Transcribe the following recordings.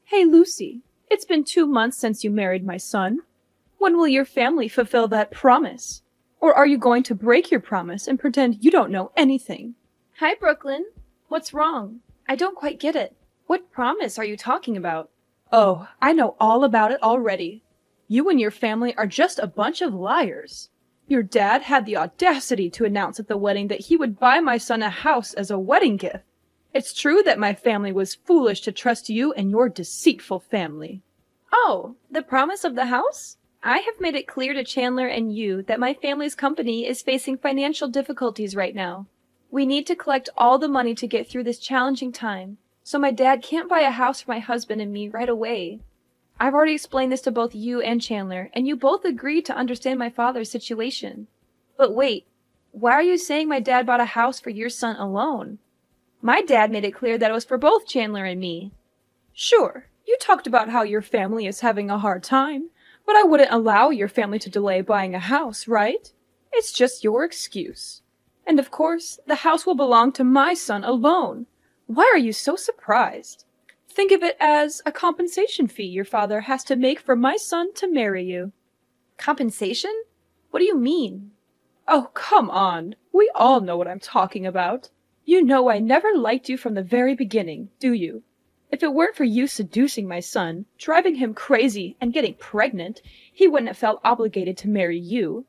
Hey, Lucy, it's been 2 months since you married my son. When will your family fulfill that promise? Or are you going to break your promise and pretend you don't know anything? Hi, Brooklyn. What's wrong? I don't quite get it. What promise are you talking about? Oh, I know all about it already. You and your family are just a bunch of liars. Your dad had the audacity to announce at the wedding that he would buy my son a house as a wedding gift. It's true that my family was foolish to trust you and your deceitful family. Oh, the promise of the house? I have made it clear to Chandler and you that my family's company is facing financial difficulties right now. We need to collect all the money to get through this challenging time, so my dad can't buy a house for my husband and me right away. I've already explained this to both you and Chandler, and you both agreed to understand my father's situation. But wait, why are you saying my dad bought a house for your son alone? My dad made it clear that it was for both Chandler and me. Sure, you talked about how your family is having a hard time, but I wouldn't allow your family to delay buying a house, right? It's just your excuse. And of course, the house will belong to my son alone. Why are you so surprised? Think of it as a compensation fee your father has to make for my son to marry you. Compensation? What do you mean? Oh, come on. We all know what I'm talking about. You know I never liked you from the very beginning, do you? If it weren't for you seducing my son, driving him crazy, and getting pregnant, he wouldn't have felt obligated to marry you.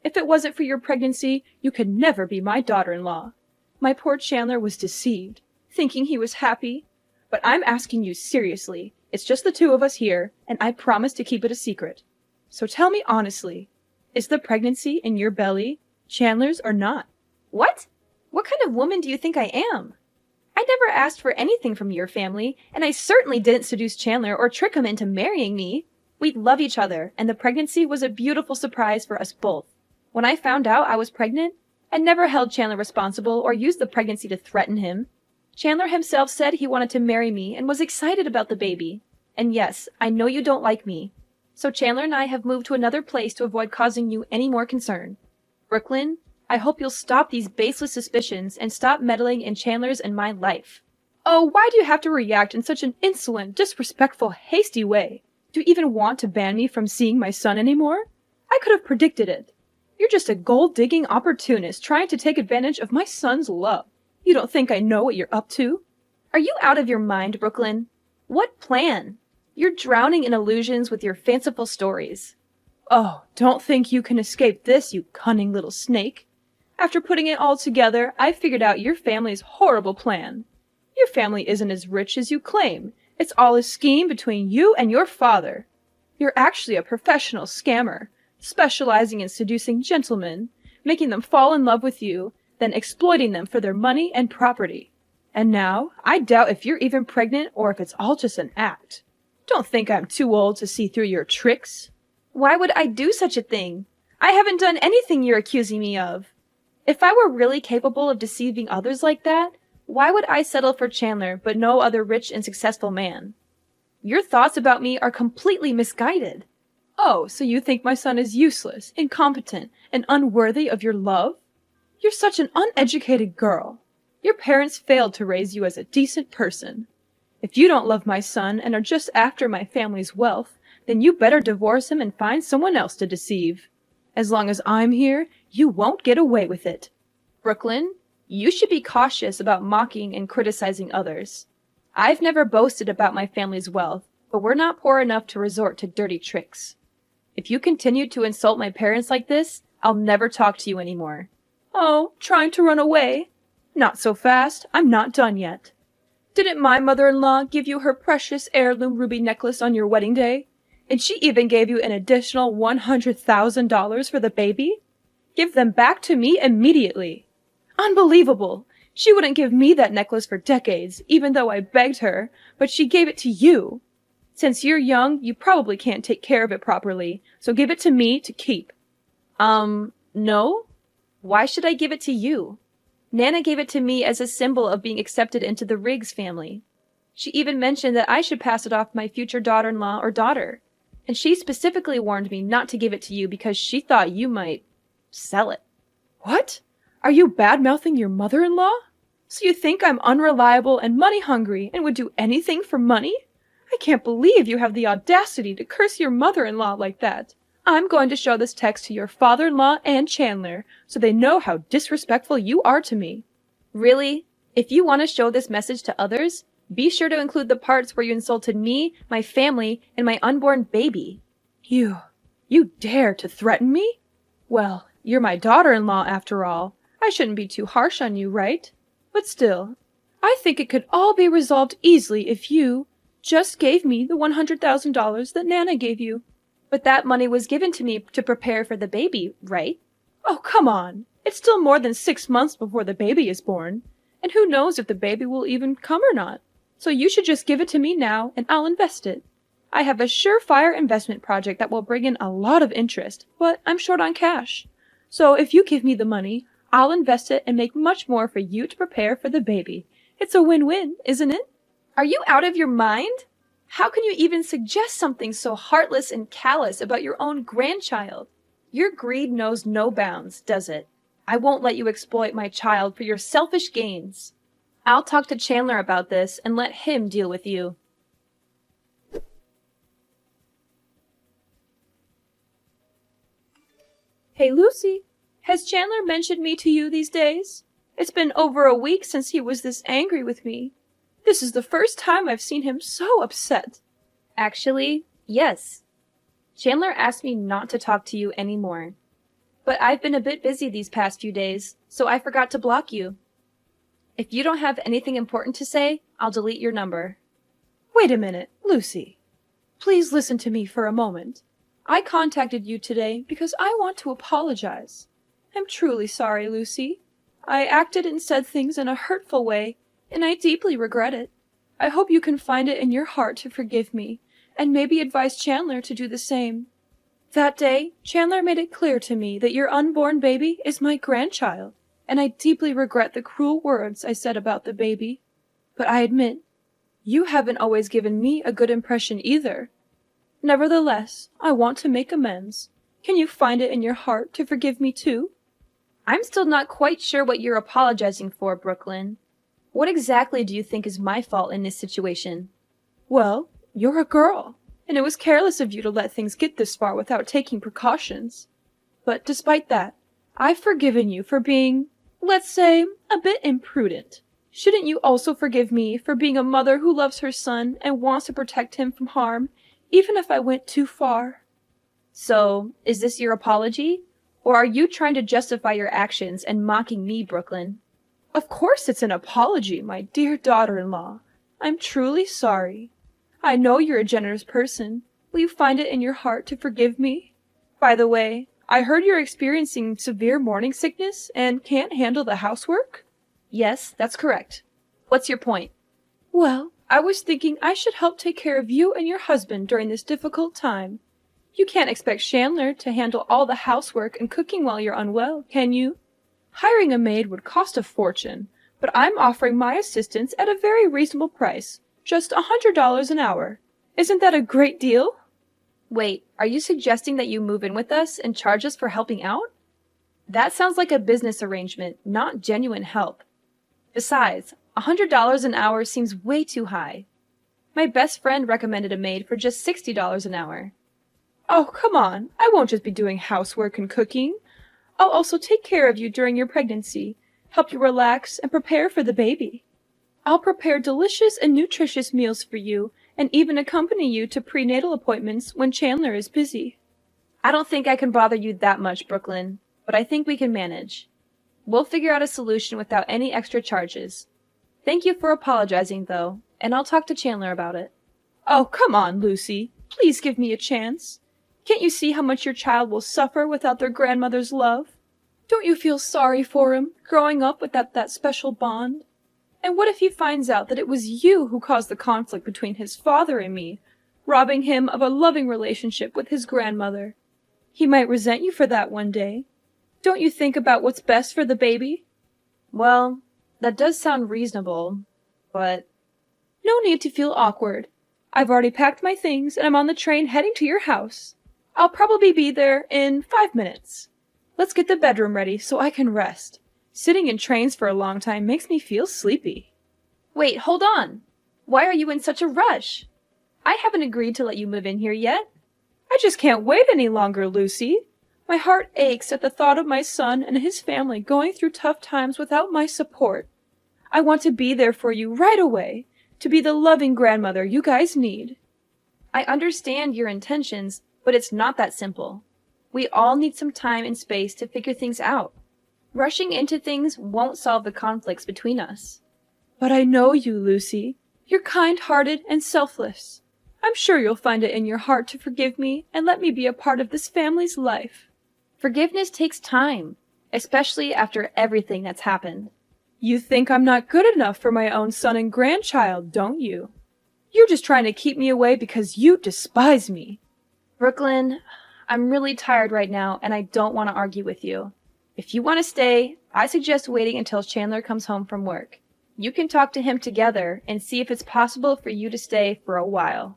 If it wasn't for your pregnancy, you could never be my daughter-in-law. My poor Chandler was deceived, thinking he was happy. But I'm asking you seriously. It's just the two of us here, and I promise to keep it a secret. So tell me honestly, is the pregnancy in your belly Chandler's or not? What? What kind of woman do you think I am? I never asked for anything from your family, and I certainly didn't seduce Chandler or trick him into marrying me. We love each other, and the pregnancy was a beautiful surprise for us both. When I found out I was pregnant, I never held Chandler responsible or used the pregnancy to threaten him. Chandler himself said he wanted to marry me and was excited about the baby. And yes, I know you don't like me. So Chandler and I have moved to another place to avoid causing you any more concern. Brooklyn, I hope you'll stop these baseless suspicions and stop meddling in Chandler's and my life. Oh, why do you have to react in such an insolent, disrespectful, hasty way? Do you even want to ban me from seeing my son anymore? I could have predicted it. You're just a gold-digging opportunist trying to take advantage of my son's love. You don't think I know what you're up to? Are you out of your mind, Brooklyn? What plan? You're drowning in illusions with your fanciful stories. Oh, don't think you can escape this, you cunning little snake. After putting it all together, I figured out your family's horrible plan. Your family isn't as rich as you claim. It's all a scheme between you and your father. You're actually a professional scammer, specializing in seducing gentlemen, making them fall in love with you, then exploiting them for their money and property. And now, I doubt if you're even pregnant or if it's all just an act. Don't think I'm too old to see through your tricks. Why would I do such a thing? I haven't done anything you're accusing me of. If I were really capable of deceiving others like that, why would I settle for Chandler but no other rich and successful man? Your thoughts about me are completely misguided. Oh, so you think my son is useless, incompetent, and unworthy of your love? You're such an uneducated girl. Your parents failed to raise you as a decent person. If you don't love my son and are just after my family's wealth, then you better divorce him and find someone else to deceive. As long as I'm here, you won't get away with it. Brooklyn, you should be cautious about mocking and criticizing others. I've never boasted about my family's wealth, but we're not poor enough to resort to dirty tricks. If you continue to insult my parents like this, I'll never talk to you anymore. Oh, trying to run away? Not so fast. I'm not done yet. Didn't my mother-in-law give you her precious heirloom ruby necklace on your wedding day? And she even gave you an additional $100,000 for the baby? Give them back to me immediately. Unbelievable! She wouldn't give me that necklace for decades, even though I begged her, but she gave it to you. Since you're young, you probably can't take care of it properly, so give it to me to keep. No? Why should I give it to you? Nana gave it to me as a symbol of being accepted into the Riggs family. She even mentioned that I should pass it off to my future daughter-in-law or daughter. And she specifically warned me not to give it to you because she thought you might sell it. What? Are you bad-mouthing your mother-in-law? So you think I'm unreliable and money-hungry and would do anything for money? I can't believe you have the audacity to curse your mother-in-law like that. I'm going to show this text to your father-in-law and Chandler so they know how disrespectful you are to me. Really? If you want to show this message to others, be sure to include the parts where you insulted me, my family, and my unborn baby. You dare to threaten me? Well, you're my daughter-in-law after all. I shouldn't be too harsh on you, right? But still, I think it could all be resolved easily if you just gave me the $100,000 that Nana gave you. But that money was given to me to prepare for the baby, right? Oh, come on. It's still more than 6 months before the baby is born. And who knows if the baby will even come or not. So you should just give it to me now and I'll invest it. I have a surefire investment project that will bring in a lot of interest, but I'm short on cash. So if you give me the money, I'll invest it and make much more for you to prepare for the baby. It's a win-win, isn't it? Are you out of your mind? How can you even suggest something so heartless and callous about your own grandchild? Your greed knows no bounds, does it? I won't let you exploit my child for your selfish gains. I'll talk to Chandler about this and let him deal with you. Hey, Lucy, has Chandler mentioned me to you these days? It's been over a week since he was this angry with me. This is the first time I've seen him so upset. Actually, yes. Chandler asked me not to talk to you anymore. But I've been a bit busy these past few days, so I forgot to block you. If you don't have anything important to say, I'll delete your number. Wait a minute, Lucy. Please listen to me for a moment. I contacted you today because I want to apologize. I'm truly sorry, Lucy. I acted and said things in a hurtful way, and I deeply regret it. I hope you can find it in your heart to forgive me, and maybe advise Chandler to do the same. That day, Chandler made it clear to me that your unborn baby is my grandchild, and I deeply regret the cruel words I said about the baby. But I admit, you haven't always given me a good impression either. Nevertheless, I want to make amends. Can you find it in your heart to forgive me too? I'm still not quite sure what you're apologizing for, Brooklyn. What exactly do you think is my fault in this situation? Well, you're a girl, and it was careless of you to let things get this far without taking precautions. But despite that, I've forgiven you for being, let's say, a bit imprudent. Shouldn't you also forgive me for being a mother who loves her son and wants to protect him from harm, even if I went too far? So, is this your apology? Or are you trying to justify your actions and mocking me, Brooklyn? Of course it's an apology, my dear daughter-in-law. I'm truly sorry. I know you're a generous person. Will you find it in your heart to forgive me? By the way, I heard you're experiencing severe morning sickness and can't handle the housework? Yes, that's correct. What's your point? Well, I was thinking I should help take care of you and your husband during this difficult time. You can't expect Chandler to handle all the housework and cooking while you're unwell, can you? Hiring a maid would cost a fortune, but I'm offering my assistance at a very reasonable price, just $100 an hour. Isn't that a great deal? Wait, are you suggesting that you move in with us and charge us for helping out? That sounds like a business arrangement, not genuine help. Besides, $100 an hour seems way too high. My best friend recommended a maid for just $60 an hour. Oh, come on. I won't just be doing housework and cooking. I'll also take care of you during your pregnancy, help you relax, and prepare for the baby. I'll prepare delicious and nutritious meals for you, and even accompany you to prenatal appointments when Chandler is busy. I don't think I can bother you that much, Brooklyn, but I think we can manage. We'll figure out a solution without any extra charges. Thank you for apologizing, though, and I'll talk to Chandler about it. Oh, come on, Lucy. Please give me a chance. Can't you see how much your child will suffer without their grandmother's love? Don't you feel sorry for him, growing up without that special bond? And what if he finds out that it was you who caused the conflict between his father and me, robbing him of a loving relationship with his grandmother? He might resent you for that one day. Don't you think about what's best for the baby? Well, that does sound reasonable, but... No need to feel awkward. I've already packed my things and I'm on the train heading to your house. I'll probably be there in 5 minutes. Let's get the bedroom ready so I can rest. Sitting in trains for a long time makes me feel sleepy. Wait, hold on. Why are you in such a rush? I haven't agreed to let you move in here yet. I just can't wait any longer, Lucy. My heart aches at the thought of my son and his family going through tough times without my support. I want to be there for you right away, to be the loving grandmother you guys need. I understand your intentions, but it's not that simple. We all need some time and space to figure things out. Rushing into things won't solve the conflicts between us. But I know you, Lucy. You're kind-hearted and selfless. I'm sure you'll find it in your heart to forgive me and let me be a part of this family's life. Forgiveness takes time, especially after everything that's happened. You think I'm not good enough for my own son and grandchild, don't you? You're just trying to keep me away because you despise me. Brooklyn, I'm really tired right now and I don't want to argue with you. If you want to stay, I suggest waiting until Chandler comes home from work. You can talk to him together and see if it's possible for you to stay for a while.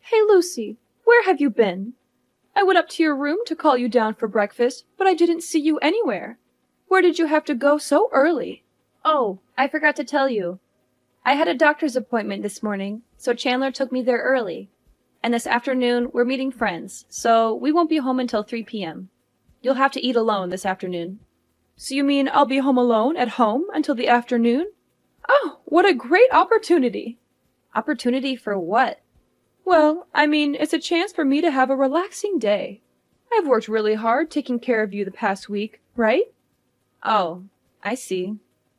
Hey, Lucy, where have you been? I went up to your room to call you down for breakfast, but I didn't see you anywhere. Where did you have to go so early? Oh, I forgot to tell you. I had a doctor's appointment this morning, so Chandler took me there early. And this afternoon, we're meeting friends, so we won't be home until 3 p.m. You'll have to eat alone this afternoon. So you mean I'll be home alone at home until the afternoon? Oh, what a great opportunity! Opportunity for what? Well, I mean, it's a chance for me to have a relaxing day. I've worked really hard taking care of you the past week, right? Oh, I see.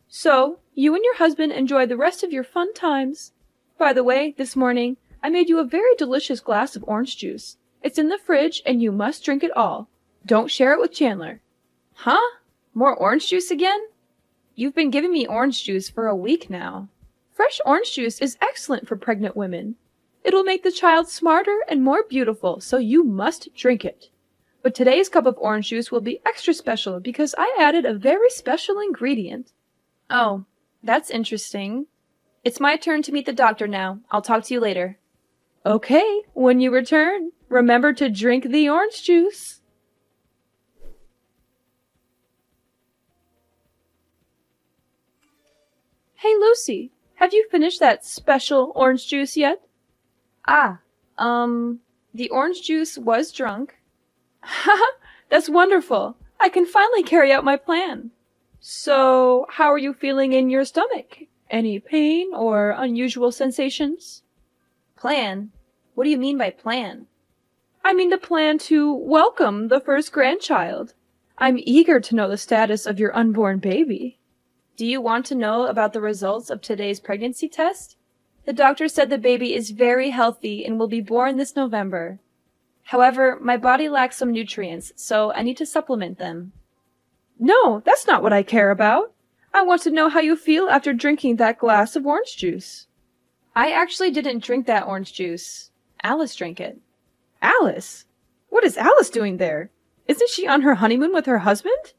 So, you and your husband enjoy the rest of your fun times. By the way, this morning, I made you a very delicious glass of orange juice. It's in the fridge and you must drink it all. Don't share it with Chandler. Huh? More orange juice again? You've been giving me orange juice for a week now. Fresh orange juice is excellent for pregnant women. It'll make the child smarter and more beautiful, so you must drink it. But today's cup of orange juice will be extra special because I added a very special ingredient. Oh, that's interesting. It's my turn to meet the doctor now. I'll talk to you later. Okay, when you return, remember to drink the orange juice. Hey, Lucy, have you finished that special orange juice yet? The orange juice was drunk. Haha, that's wonderful. I can finally carry out my plan. So, how are you feeling in your stomach? Any pain or unusual sensations? Plan? What do you mean by plan? I mean the plan to welcome the first grandchild. I'm eager to know the status of your unborn baby. Do you want to know about the results of today's pregnancy test? The doctor said the baby is very healthy and will be born this November. However, my body lacks some nutrients, so I need to supplement them. No, that's not what I care about. I want to know how you feel after drinking that glass of orange juice. I actually didn't drink that orange juice. Alice drank it. Alice? What is Alice doing there? Isn't she on her honeymoon with her husband?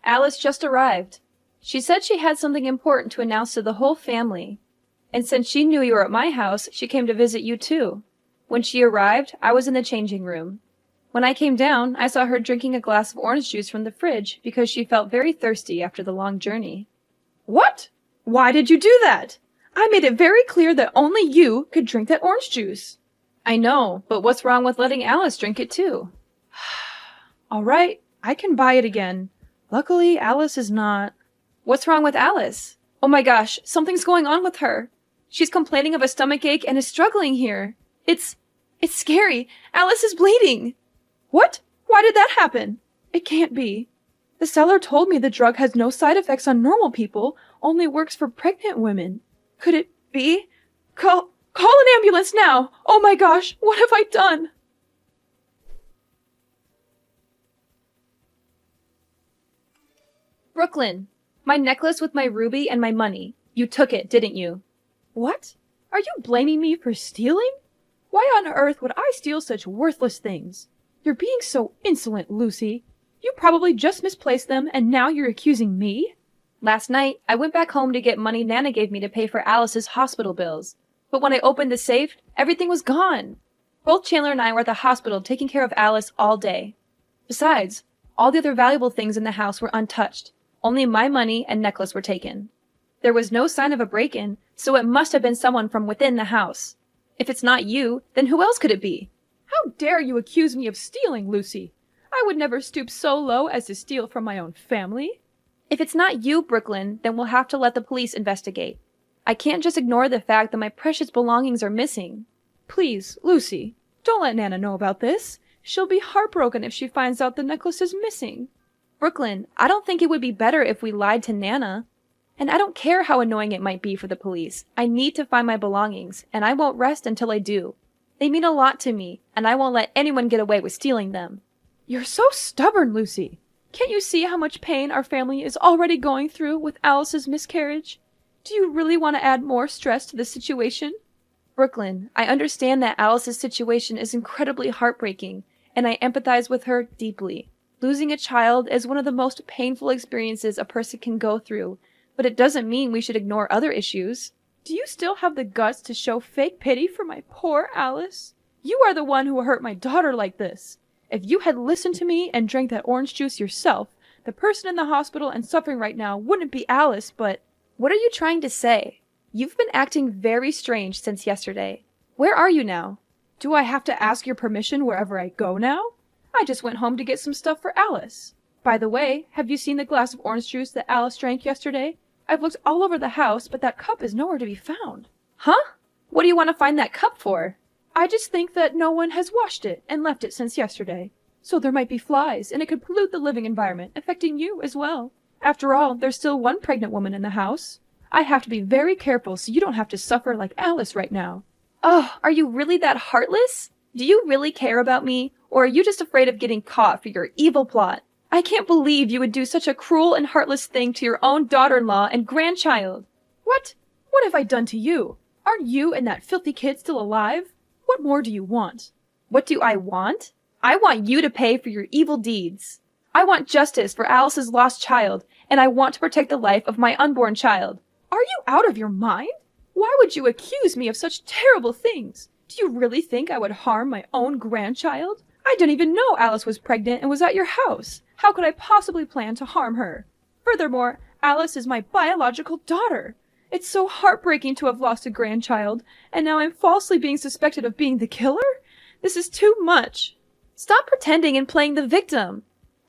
Alice just arrived. She said she had something important to announce to the whole family. And since she knew you were at my house, she came to visit you too. When she arrived, I was in the changing room. When I came down, I saw her drinking a glass of orange juice from the fridge because she felt very thirsty after the long journey. What? Why did you do that? I made it very clear that only you could drink that orange juice. I know, but what's wrong with letting Alice drink it too? All right, I can buy it again. Luckily, Alice is not. What's wrong with Alice? Oh my gosh, something's going on with her. She's complaining of a stomachache and is struggling here. It's scary. Alice is bleeding. What? Why did that happen? It can't be. The seller told me the drug has no side effects on normal people, only works for pregnant women. Could it be? Call an ambulance now! Oh my gosh, what have I done? Brooklyn, my necklace with my ruby and my money. You took it, didn't you? What? Are you blaming me for stealing? Why on earth would I steal such worthless things? You're being so insolent, Lucy. You probably just misplaced them, and now you're accusing me? Last night, I went back home to get money Nana gave me to pay for Alice's hospital bills. But when I opened the safe, everything was gone. Both Chandler and I were at the hospital taking care of Alice all day. Besides, all the other valuable things in the house were untouched. Only my money and necklace were taken. There was no sign of a break-in, so it must have been someone from within the house. If it's not you, then who else could it be? How dare you accuse me of stealing, Lucy? I would never stoop so low as to steal from my own family. If it's not you, Brooklyn, then we'll have to let the police investigate. I can't just ignore the fact that my precious belongings are missing. Please, Lucy, don't let Nana know about this. She'll be heartbroken if she finds out the necklace is missing. Brooklyn, I don't think it would be better if we lied to Nana. And I don't care how annoying it might be for the police. I need to find my belongings, and I won't rest until I do. They mean a lot to me, and I won't let anyone get away with stealing them. You're so stubborn, Lucy. Can't you see how much pain our family is already going through with Alice's miscarriage? Do you really want to add more stress to the situation? Brooklyn, I understand that Alice's situation is incredibly heartbreaking, and I empathize with her deeply. Losing a child is one of the most painful experiences a person can go through, but it doesn't mean we should ignore other issues. Do you still have the guts to show fake pity for my poor Alice? You are the one who hurt my daughter like this. If you had listened to me and drank that orange juice yourself, the person in the hospital and suffering right now wouldn't be Alice, but... What are you trying to say? You've been acting very strange since yesterday. Where are you now? Do I have to ask your permission wherever I go now? I just went home to get some stuff for Alice. By the way, have you seen the glass of orange juice that Alice drank yesterday? I've looked all over the house, but that cup is nowhere to be found. Huh? What do you want to find that cup for? I just think that no one has washed it and left it since yesterday. So there might be flies, and it could pollute the living environment, affecting you as well. After all, there's still one pregnant woman in the house. I have to be very careful so you don't have to suffer like Alice right now. Oh, are you really that heartless? Do you really care about me, or are you just afraid of getting caught for your evil plot? I can't believe you would do such a cruel and heartless thing to your own daughter-in-law and grandchild. What? What have I done to you? Aren't you and that filthy kid still alive? What more do you want? What do I want? I want you to pay for your evil deeds. I want justice for Alice's lost child, and I want to protect the life of my unborn child. Are you out of your mind? Why would you accuse me of such terrible things? Do you really think I would harm my own grandchild? I didn't even know Alice was pregnant and was at your house. How could I possibly plan to harm her? Furthermore, Alice is my biological daughter. It's so heartbreaking to have lost a grandchild, and now I'm falsely being suspected of being the killer? This is too much. Stop pretending and playing the victim.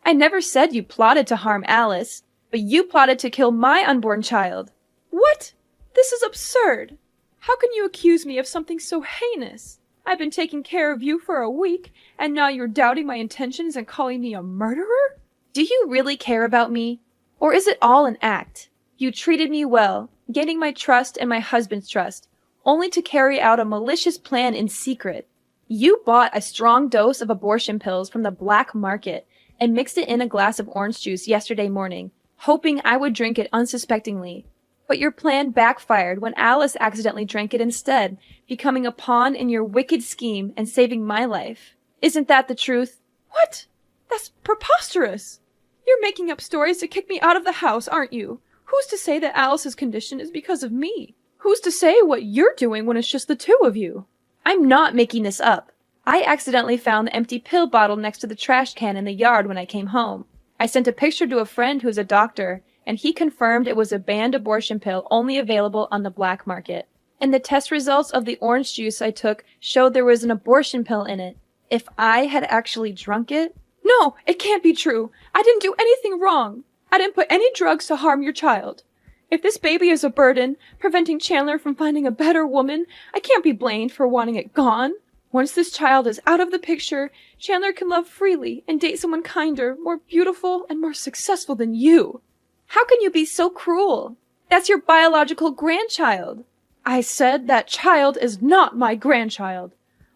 I never said you plotted to harm Alice, but you plotted to kill my unborn child. What? This is absurd. How can you accuse me of something so heinous? I've been taking care of you for a week, and now you're doubting my intentions and calling me a murderer? Do you really care about me? Or is it all an act? You treated me well, gaining my trust and my husband's trust, only to carry out a malicious plan in secret. You bought a strong dose of abortion pills from the black market and mixed it in a glass of orange juice yesterday morning, hoping I would drink it unsuspectingly. But your plan backfired when Alice accidentally drank it instead, becoming a pawn in your wicked scheme and saving my life. Isn't that the truth? What? That's preposterous. You're making up stories to kick me out of the house, aren't you? Who's to say that Alice's condition is because of me? Who's to say what you're doing when it's just the two of you? I'm not making this up. I accidentally found the empty pill bottle next to the trash can in the yard when I came home. I sent a picture to a friend who's a doctor, and he confirmed it was a banned abortion pill only available on the black market. And the test results of the orange juice I took showed there was an abortion pill in it. If I had actually drunk it... No, it can't be true. I didn't do anything wrong. I didn't put any drugs to harm your child. If this baby is a burden, preventing Chandler from finding a better woman, I can't be blamed for wanting it gone. Once this child is out of the picture, Chandler can love freely and date someone kinder, more beautiful, and more successful than you. How can you be so cruel? That's your biological grandchild. I said that child is not my grandchild.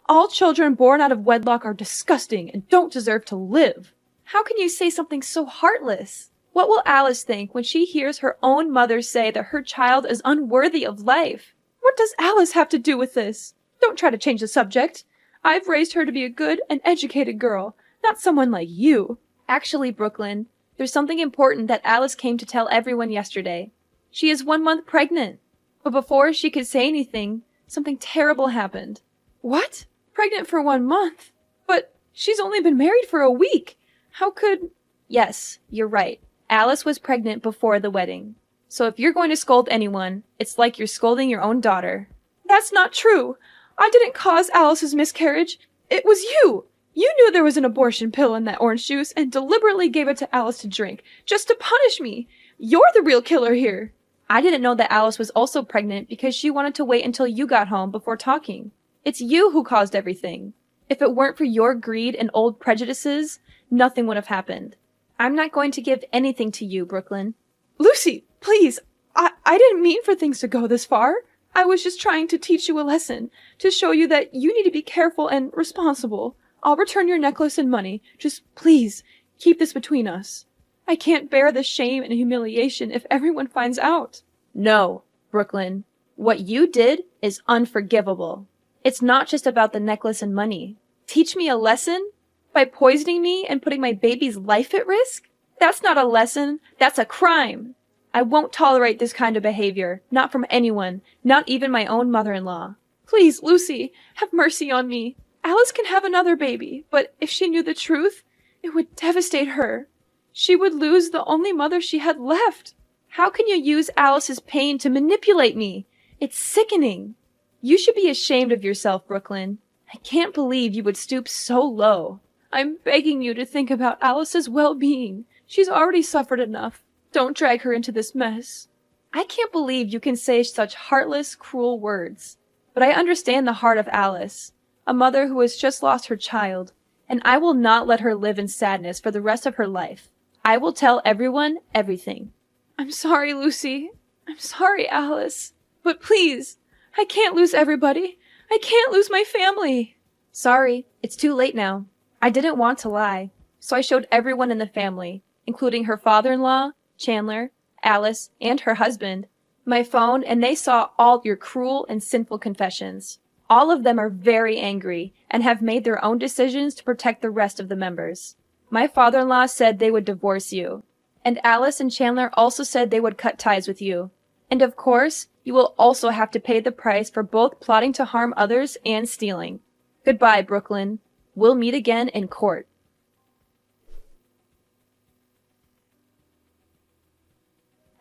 All children born out of wedlock are disgusting and don't deserve to live. How can you say something so heartless? What will Alice think when she hears her own mother say that her child is unworthy of life? What does Alice have to do with this? Don't try to change the subject. I've raised her to be a good and educated girl, not someone like you. Actually, Brooklyn, there's something important that Alice came to tell everyone yesterday. She is 1 month pregnant. But before she could say anything, something terrible happened. What? Pregnant for 1 month? But she's only been married for a week. How could... Yes, you're right. Alice was pregnant before the wedding. So if you're going to scold anyone, it's like you're scolding your own daughter. That's not true. I didn't cause Alice's miscarriage. It was you. You knew there was an abortion pill in that orange juice and deliberately gave it to Alice to drink, just to punish me. You're the real killer here. I didn't know that Alice was also pregnant because she wanted to wait until you got home before talking. It's you who caused everything. If it weren't for your greed and old prejudices, nothing would have happened. I'm not going to give anything to you, Brooklyn. Lucy, please. I didn't mean for things to go this far. I was just trying to teach you a lesson, to show you that you need to be careful and responsible. I'll return your necklace and money. Just please, keep this between us. I can't bear the shame and humiliation if everyone finds out. No, Brooklyn. What you did is unforgivable. It's not just about the necklace and money. Teach me a lesson? By poisoning me and putting my baby's life at risk? That's not a lesson. That's a crime. I won't tolerate this kind of behavior. Not from anyone. Not even my own mother-in-law. Please, Lucy, have mercy on me. Alice can have another baby, but if she knew the truth, it would devastate her. She would lose the only mother she had left. How can you use Alice's pain to manipulate me? It's sickening. You should be ashamed of yourself, Brooklyn. I can't believe you would stoop so low. I'm begging you to think about Alice's well-being. She's already suffered enough. Don't drag her into this mess. I can't believe you can say such heartless, cruel words. But I understand the heart of Alice, a mother who has just lost her child, and I will not let her live in sadness for the rest of her life. I will tell everyone everything. I'm sorry, Lucy. I'm sorry, Alice. But please, I can't lose everybody. I can't lose my family. Sorry, it's too late now. I didn't want to lie, so I showed everyone in the family, including her father-in-law, Chandler, Alice, and her husband, my phone, and they saw all your cruel and sinful confessions. All of them are very angry and have made their own decisions to protect the rest of the members. My father-in-law said they would divorce you, and Alice and Chandler also said they would cut ties with you. And of course, you will also have to pay the price for both plotting to harm others and stealing. Goodbye, Brooklyn. We'll meet again in court.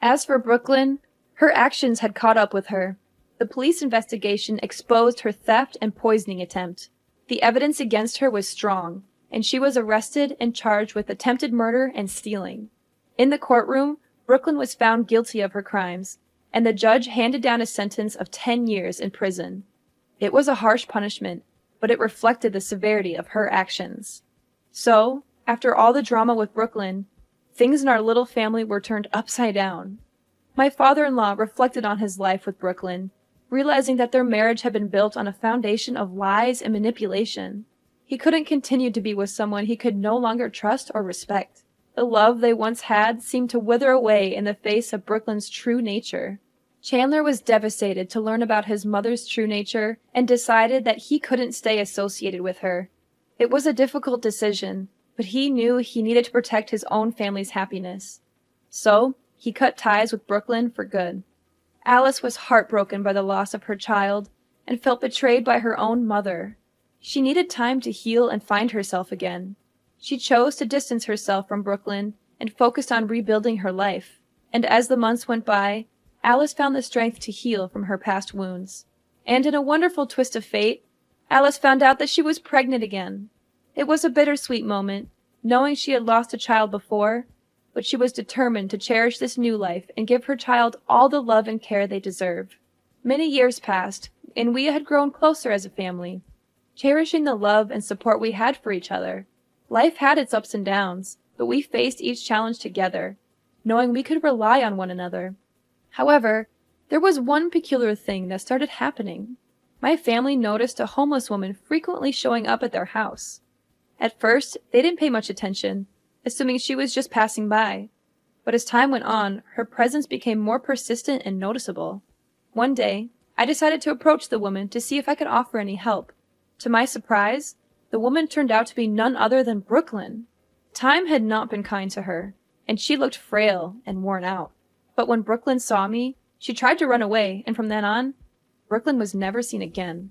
As for Brooklyn, her actions had caught up with her. The police investigation exposed her theft and poisoning attempt. The evidence against her was strong, and she was arrested and charged with attempted murder and stealing. In the courtroom, Brooklyn was found guilty of her crimes, and the judge handed down a sentence of 10 years in prison. It was a harsh punishment, but it reflected the severity of her actions. So, after all the drama with Brooklyn, things in our little family were turned upside down. My father-in-law reflected on his life with Brooklyn, realizing that their marriage had been built on a foundation of lies and manipulation. He couldn't continue to be with someone he could no longer trust or respect. The love they once had seemed to wither away in the face of Brooklyn's true nature. Chandler was devastated to learn about his mother's true nature and decided that he couldn't stay associated with her. It was a difficult decision, but he knew he needed to protect his own family's happiness. So, he cut ties with Brooklyn for good. Alice was heartbroken by the loss of her child and felt betrayed by her own mother. She needed time to heal and find herself again. She chose to distance herself from Brooklyn and focused on rebuilding her life. And as the months went by, Alice found the strength to heal from her past wounds. And in a wonderful twist of fate, Alice found out that she was pregnant again. It was a bittersweet moment, knowing she had lost a child before, but she was determined to cherish this new life and give her child all the love and care they deserve. Many years passed, and we had grown closer as a family, cherishing the love and support we had for each other. Life had its ups and downs, but we faced each challenge together, knowing we could rely on one another. However, there was one peculiar thing that started happening. My family noticed a homeless woman frequently showing up at their house. At first, they didn't pay much attention, assuming she was just passing by. But as time went on, her presence became more persistent and noticeable. One day, I decided to approach the woman to see if I could offer any help. To my surprise, the woman turned out to be none other than Brooklyn. Time had not been kind to her, and she looked frail and worn out. But when Brooklyn saw me, she tried to run away, and from then on, Brooklyn was never seen again.